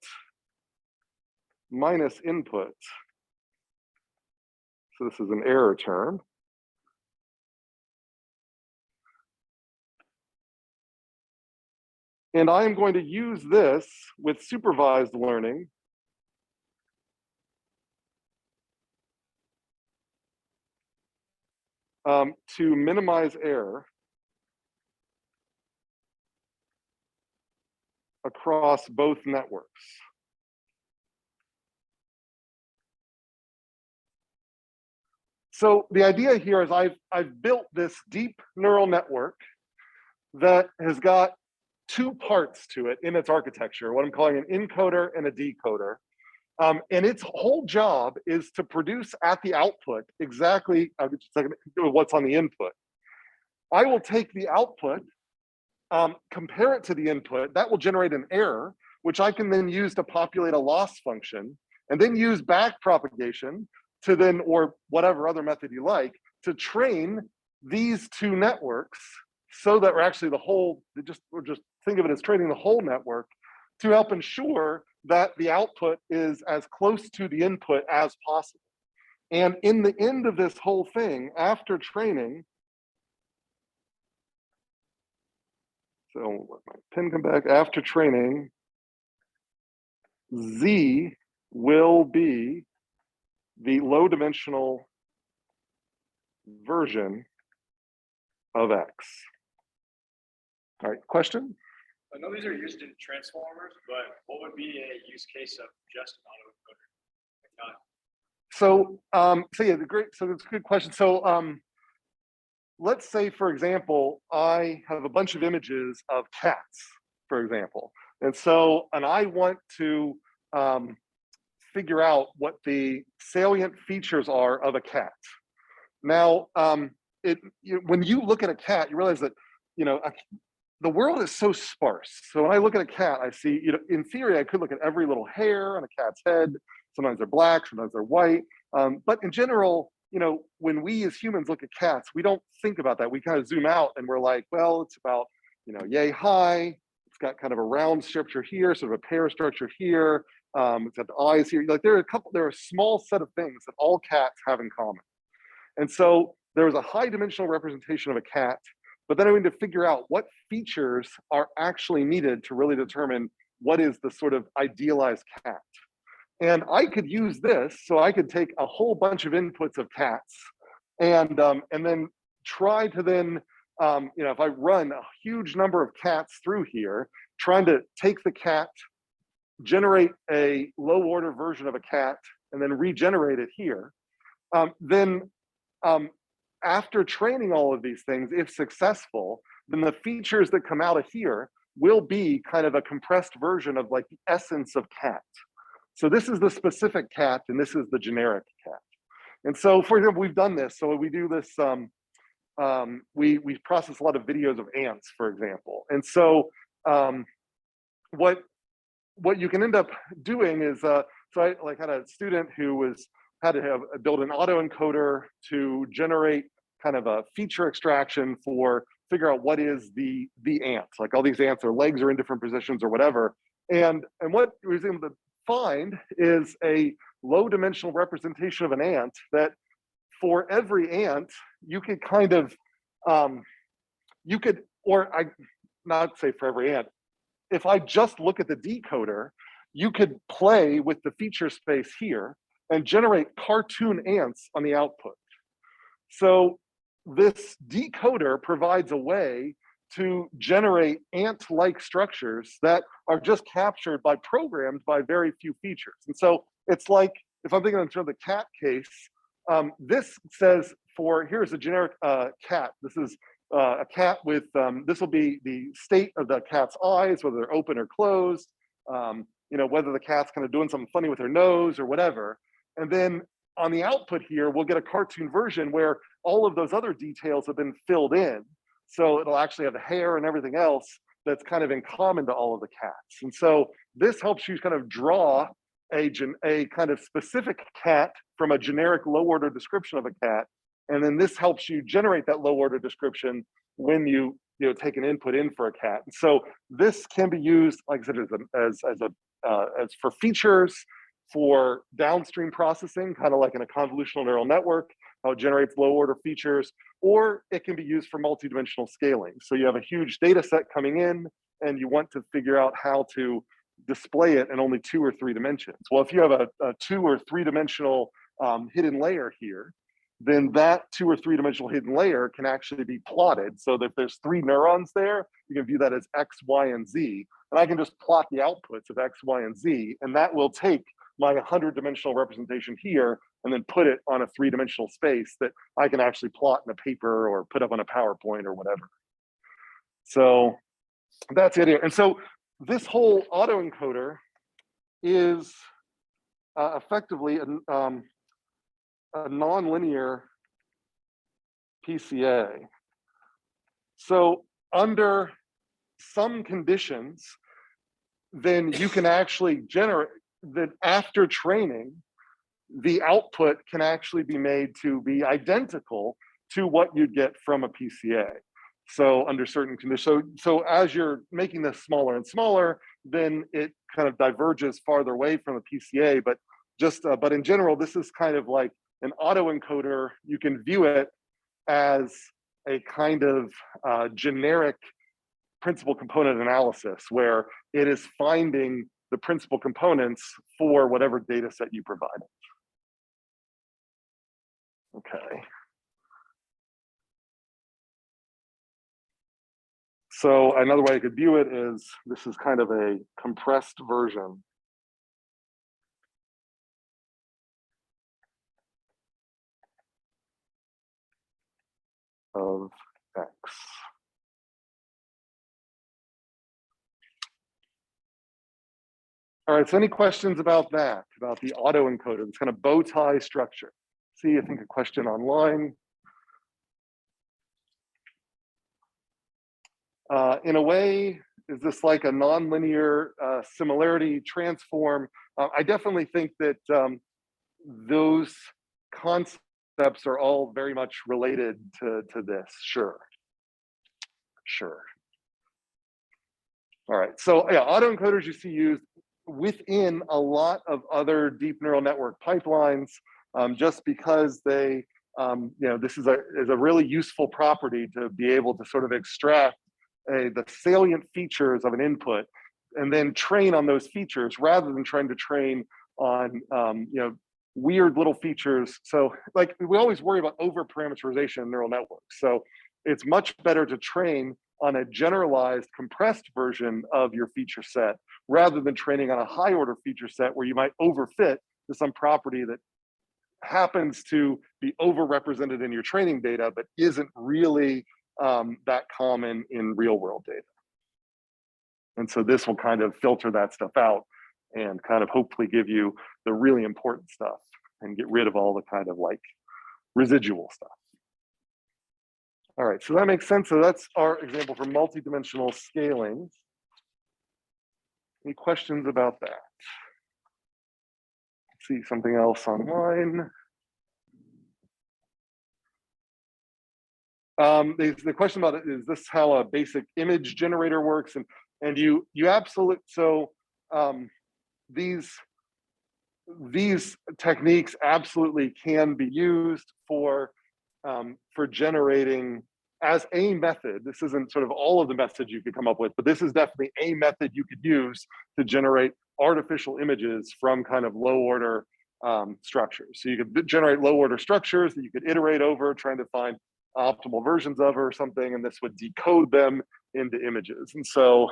minus input. So this is an error term. And I am going to use this with supervised learning to minimize error across both networks. So the idea here is I've built this deep neural network that has got two parts to it in its architecture, what I'm calling an encoder and a decoder. And its whole job is to produce at the output exactly what's on the input. I will take the output, compare it to the input, that will generate an error, which I can then use to populate a loss function, and then use back propagation to then, or whatever other method you like, to train these two networks so that we're actually the whole, just think of it as training the whole network to help ensure that the output is as close to the input as possible. And in the end of this whole thing, after training, so let my pen come back, after training, Z will be the low dimensional version of X. All right, question? I know these are used in transformers, but what would be a use case of just an autoencoder? So yeah, so that's a good question. So let's say, for example, I have a bunch of images of cats, for example. And I want to figure out what the salient features are of a cat. Now, when you look at a cat, you realize that, the world is so sparse. So when I look at a cat, I see, in theory, I could look at every little hair on a cat's head. Sometimes they're black, sometimes they're white. But in general, when we as humans look at cats, we don't think about that. We kind of zoom out and we're like, well, it's about, yay high. It's got kind of a round structure here, sort of a pear structure here. It's got the eyes here. Like there are a small set of things that all cats have in common. And so there was a high dimensional representation of a cat, but then I need to figure out what features are actually needed to really determine what is the sort of idealized cat. And I could use this, so I could take a whole bunch of inputs of cats and then try to then, if I run a huge number of cats through here, trying to take the cat, generate a low order version of a cat, and then regenerate it here, after training all of these things, if successful, then the features that come out of here will be kind of a compressed version of like the essence of cat. So this is the specific cat and this is the generic cat. And so, for example, we've done this. So we do this, we process a lot of videos of ants, for example. And so what you can end up doing is, so I had a student who had to build an autoencoder to generate kind of a feature extraction for figure out what is the ant. Like all these ants, their legs are in different positions or whatever. And what we was able to find is a low dimensional representation of an ant that for every ant, you could kind of, not say for every ant, if I just look at the decoder, you could play with the feature space here and generate cartoon ants on the output. So this decoder provides a way to generate ant-like structures that are just captured by programmed by very few features. And so it's like, if I'm thinking in terms of the cat case, this says here's a generic cat. This is a cat with, this will be the state of the cat's eyes, whether they're open or closed, whether the cat's kind of doing something funny with her nose or whatever. And then on the output here, we'll get a cartoon version where all of those other details have been filled in. So it'll actually have the hair and everything else that's kind of in common to all of the cats. And so this helps you kind of draw a kind of specific cat from a generic low order description of a cat. And then this helps you generate that low order description when you take an input in for a cat. And so this can be used, like I said, as for features, for downstream processing, kind of like in a convolutional neural network, how it generates low order features, or it can be used for multidimensional scaling. So you have a huge data set coming in and you want to figure out how to display it in only 2 or 3 dimensions. Well, if you have a 2 or 3 dimensional hidden layer here, then that 2 or 3 dimensional hidden layer can actually be plotted. So that if there's 3 neurons there, you can view that as X, Y, and Z. And I can just plot the outputs of X, Y, and Z, and that will take my 100-dimensional representation here and then put it on a 3-dimensional space that I can actually plot in a paper or put up on a PowerPoint or whatever. So that's it here. And so this whole autoencoder is effectively a nonlinear PCA. So under some conditions, then you can actually generate that after training, the output can actually be made to be identical to what you'd get from a PCA. So under certain conditions, so as you're making this smaller and smaller, then it kind of diverges farther away from the PCA. But but in general, this is kind of like an autoencoder. You can view it as a kind of generic principal component analysis where it is finding the principal components for whatever data set you provided. Okay. So another way I could view it is this is kind of a compressed version of X. All right, so any questions about that, about the autoencoder, this kind of bow tie structure? See, I think a question online. In a way, is this like a nonlinear similarity transform? I definitely think that those concepts are all very much related to this, sure. All right, so yeah, autoencoders you see used within a lot of other deep neural network pipelines, just because they, this is a really useful property to be able to sort of extract the salient features of an input and then train on those features rather than trying to train on, weird little features. So like we always worry about over parameterization in neural networks. So it's much better to train on a generalized compressed version of your feature set rather than training on a high order feature set where you might overfit to some property that happens to be overrepresented in your training data, but isn't really that common in real world data. And so this will kind of filter that stuff out and kind of hopefully give you the really important stuff and get rid of all the kind of like residual stuff. All right, so that makes sense. So that's our example for multidimensional scaling. Any questions about that? Let's see something else online. The question about it is this how a basic image generator works, and you absolutely, so these techniques absolutely can be used for generating as a method. This isn't sort of all of the methods you could come up with, but this is definitely a method you could use to generate artificial images from kind of low order structures. So you could generate low order structures that you could iterate over, trying to find optimal versions of or something, and this would decode them into images. And so,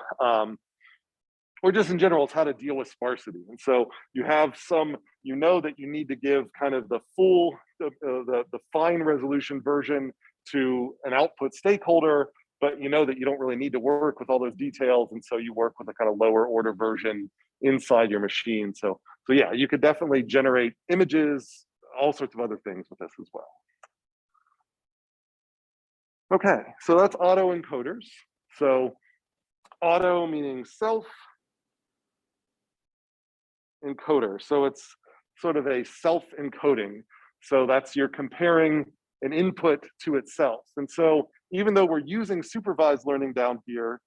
or just in general, it's how to deal with sparsity. And so you have some, you know that you need to give kind of the full, the fine resolution version to an output stakeholder, but you know that you don't really need to work with all those details. And so you work with a kind of lower order version inside your machine. So yeah, you could definitely generate images, all sorts of other things with this as well. Okay, so that's autoencoders. So auto meaning self, encoder. So it's sort of a self-encoding. So that's, you're comparing an input to itself. And so even though we're using supervised learning down here,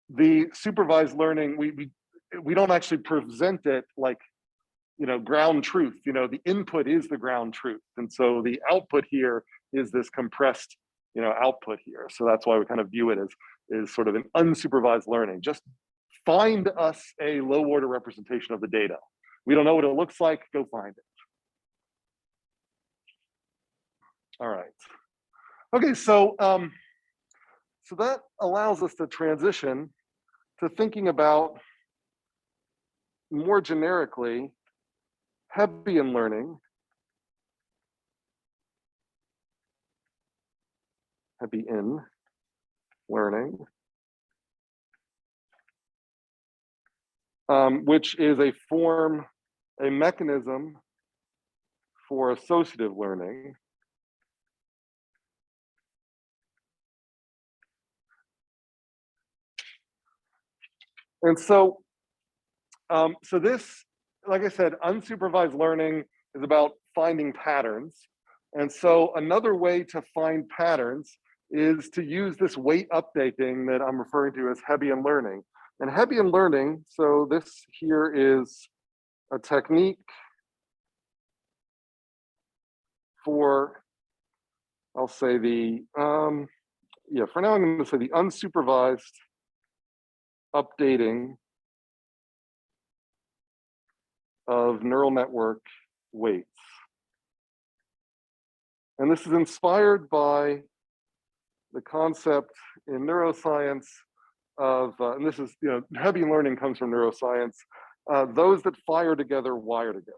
the supervised learning, we don't actually present it like, you know, ground truth. You know, the input is the ground truth. And so the output here is this compressed, you know, output here. So that's why we kind of view it as sort of an unsupervised learning. Just find us a low order representation of the data. We don't know what it looks like, go find it. All right. Okay, so so that allows us to transition to thinking about more generically Hebbian learning, Hebbian learning, which is a form, a mechanism for associative learning. And so, so this, like I said, unsupervised learning is about finding patterns. And so another way to find patterns is to use this weight updating that I'm referring to as Hebbian learning. And Hebbian learning, so this here is a technique for, I'll say the, yeah, for now I'm going to say the unsupervised updating of neural network weights. And this is inspired by the concept in neuroscience of, and this is, you know, Hebbian learning comes from neuroscience, those that fire together wire together.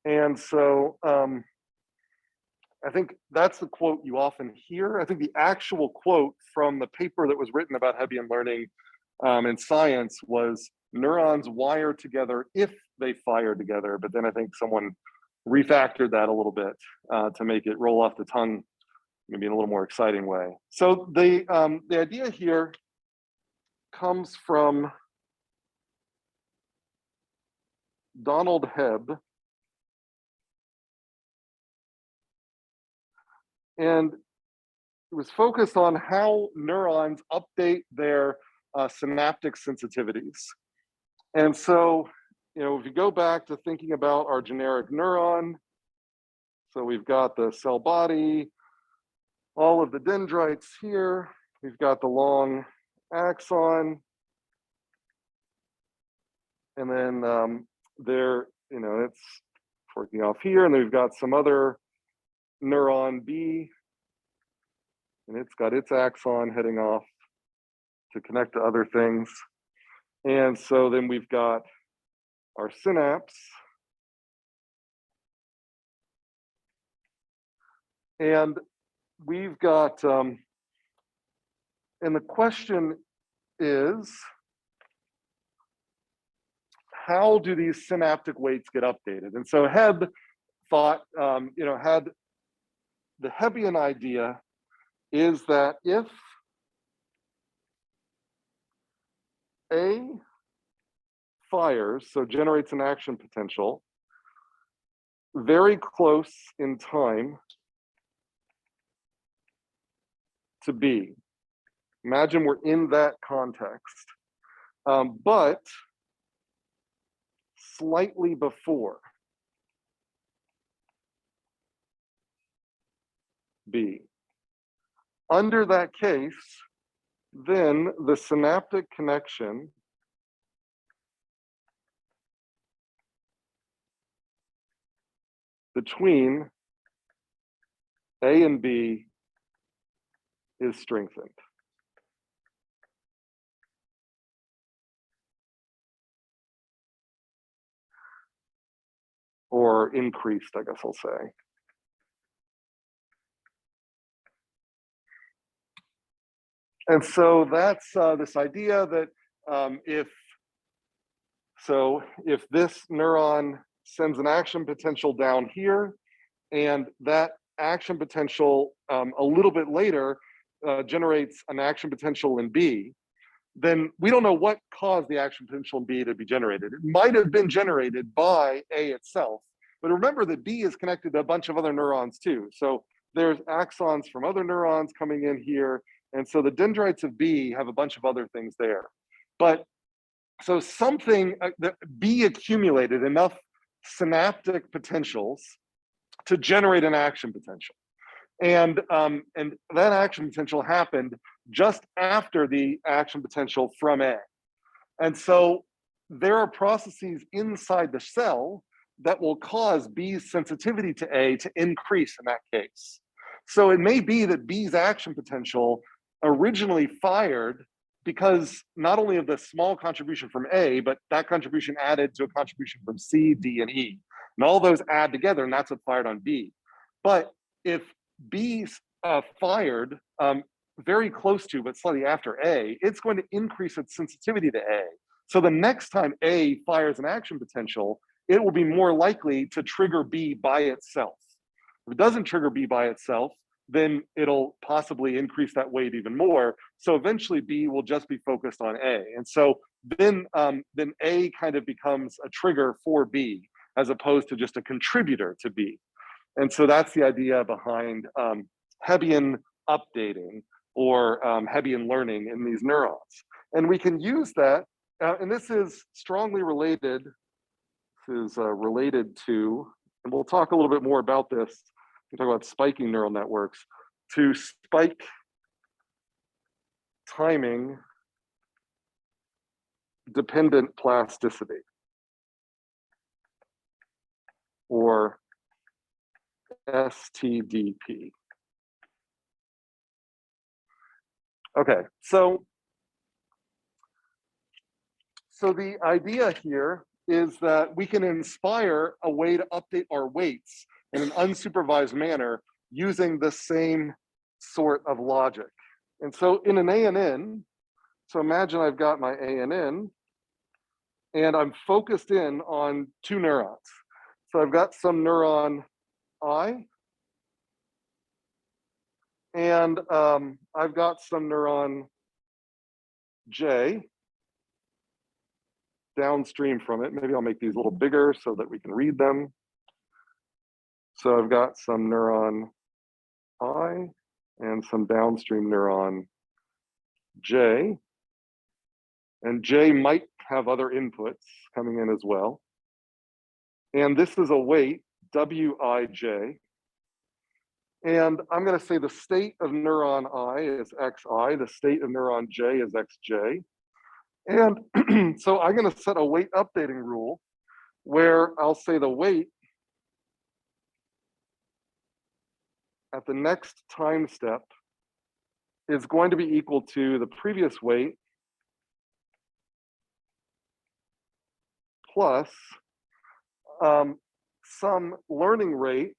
And so I think that's the quote you often hear. I think the actual quote from the paper that was written about Hebbian learning in Science was, neurons wire together if they fire together. But then I think someone refactored that a little bit to make it roll off the tongue, maybe in a little more exciting way. So the idea here comes from Donald Hebb. And it was focused on how neurons update their synaptic sensitivities. And so, you know, if you go back to thinking about our generic neuron, so we've got the cell body, all of the dendrites here, we've got the long axon, and then there, you know, it's working off here, and then we've got some other neuron B, and it's got its axon heading off to connect to other things. And so then we've got our synapse. And we've got, and the question is, how do these synaptic weights get updated? And so Hebb thought, you know, had the Hebbian idea is that if A fires, so generates an action potential, very close in time to B. Imagine we're in that context. But slightly before B. Under that case, then the synaptic connection between A and B is strengthened. Or increased, I guess I'll say. And so that's this idea that if this neuron sends an action potential down here, and that action potential a little bit later generates an action potential in B, then we don't know what caused the action potential in B to be generated. It might have been generated by A itself, but remember that B is connected to a bunch of other neurons too. So there's axons from other neurons coming in here, and so the dendrites of B have a bunch of other things there. But so something that B accumulated enough synaptic potentials to generate an action potential. And that action potential happened just after the action potential from A. And so there are processes inside the cell that will cause B's sensitivity to A to increase in that case. So it may be that B's action potential originally fired because not only of the small contribution from A, but that contribution added to a contribution from C, D, and E. And all those add together, and that's what fired on B. But if B fired very close to, but slightly after A, it's going to increase its sensitivity to A. So the next time A fires an action potential, it will be more likely to trigger B by itself. If it doesn't trigger B by itself, then it'll possibly increase that weight even more. So eventually B will just be focused on A. And so then A kind of becomes a trigger for B as opposed to just a contributor to B. And so that's the idea behind Hebbian updating or Hebbian learning in these neurons. And we can use that, and this is strongly related, related to, and we'll talk a little bit more about this, we talk about spiking neural networks, to spike timing dependent plasticity, or STDP. Okay, so the idea here is that we can inspire a way to update our weights in an unsupervised manner using the same sort of logic. And so in an ANN, so imagine I've got my ANN and I'm focused in on two neurons. So I've got some neuron I, and I've got some neuron J downstream from it. Maybe I'll make these a little bigger so that we can read them. So I've got some neuron I and some downstream neuron J. And J might have other inputs coming in as well. And this is a weight, Wij. And I'm going to say the state of neuron I is Xi, the state of neuron J is Xj. And so I'm going to set a weight updating rule where I'll say the weight at the next time step is going to be equal to the previous weight plus some learning rate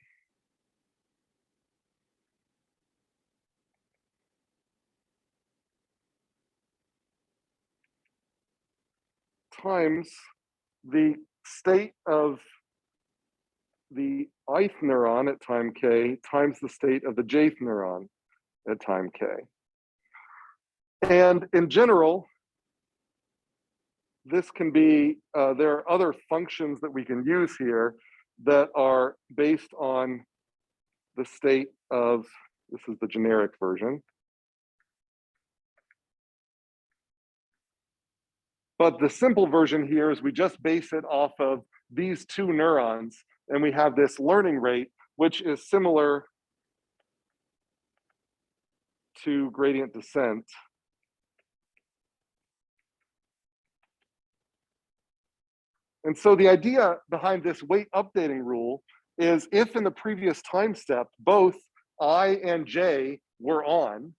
times the state of the ith neuron at time k times the state of the jth neuron at time k. And in general, this can be, there are other functions that we can use here that are based on the state of, this is the generic version. But the simple version here is we just base it off of these two neurons, and we have this learning rate, which is similar to gradient descent. And so the idea behind this weight updating rule is if in the previous time step, both I and J were on,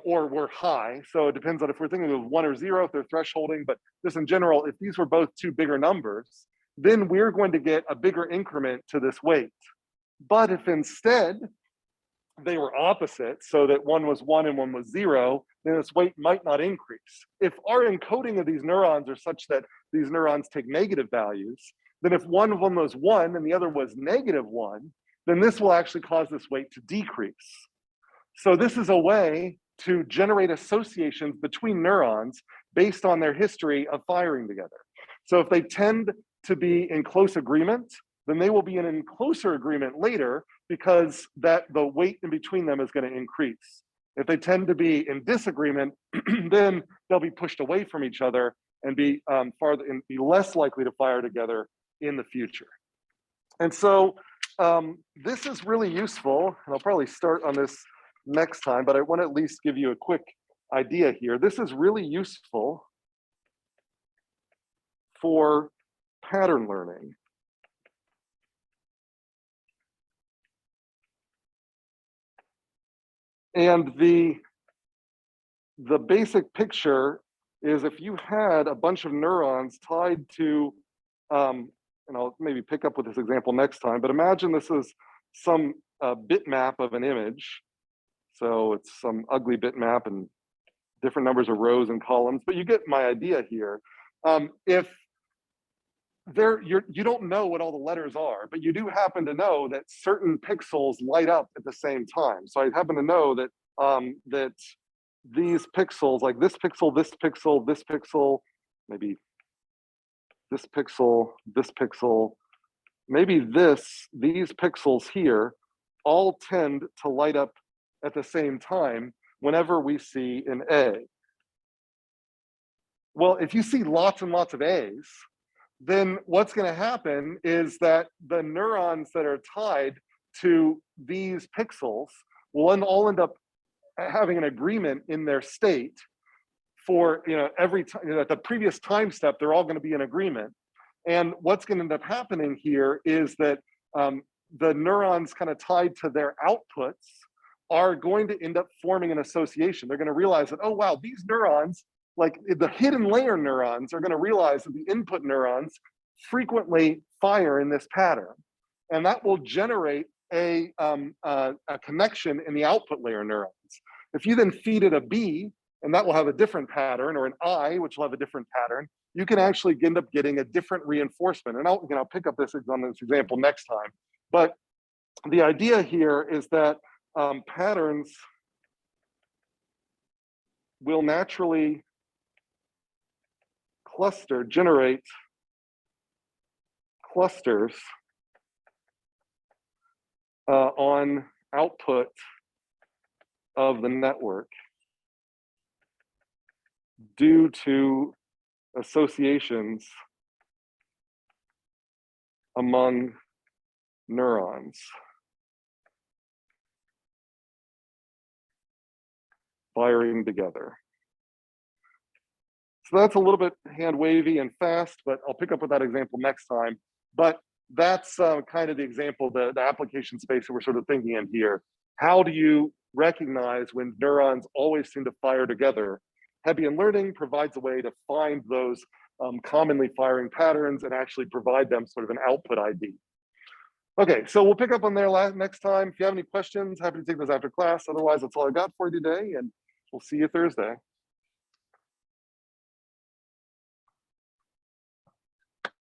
or were high, so it depends on if we're thinking of 1 or 0, if they're thresholding, but just in general, if these were both two bigger numbers, then we're going to get a bigger increment to this weight. But if instead they were opposite, so that one was 1 and one was 0, then this weight might not increase. If our encoding of these neurons are such that these neurons take negative values, then if one of them was 1 and the other was -1, then this will actually cause this weight to decrease. So this is a way to generate associations between neurons based on their history of firing together. So if they tend to be in close agreement, then they will be in closer agreement later because the weight in between them is going to increase. If they tend to be in disagreement, then they'll be pushed away from each other and be farther and be less likely to fire together in the future. And so this is really useful, and I'll probably start on this next time, but I want to at least give you a quick idea here. This is really useful for pattern learning. And the basic picture is if you had a bunch of neurons tied to, and I'll maybe pick up with this example next time, but imagine this is some bitmap of an image. So it's some ugly bitmap and different numbers of rows and columns, but you get my idea here. If you don't know what all the letters are, but you do happen to know that certain pixels light up at the same time. So I happen to know that that these pixels, like this pixel, this pixel, this pixel, maybe this pixel, maybe these pixels here all tend to light up at the same time whenever we see an A. Well, if you see lots and lots of A's, then what's going to happen is that the neurons that are tied to these pixels will all end up having an agreement in their state for, every time, at the previous time step, they're all going to be in agreement. And what's going to end up happening here is that the neurons kind of tied to their outputs are going to end up forming an association. They're going to realize that, oh, wow, these neurons, like the hidden layer neurons, are going to realize that the input neurons frequently fire in this pattern. And that will generate a connection in the output layer neurons. If you then feed it a B, and that will have a different pattern, or an I, which will have a different pattern, you can actually end up getting a different reinforcement. And I'll pick up this on this example next time. But the idea here is that patterns will naturally generate clusters on output of the network due to associations among neurons. Firing together. So that's a little bit hand wavy and fast, but I'll pick up with that example next time. But that's kind of the example, the application space that we're sort of thinking in here. How do you recognize when neurons always seem to fire together? Hebbian learning provides a way to find those commonly firing patterns and actually provide them sort of an output ID. Okay, so we'll pick up on there next time. If you have any questions, happy to take those after class. Otherwise, that's all I got for you today, and we'll see you Thursday.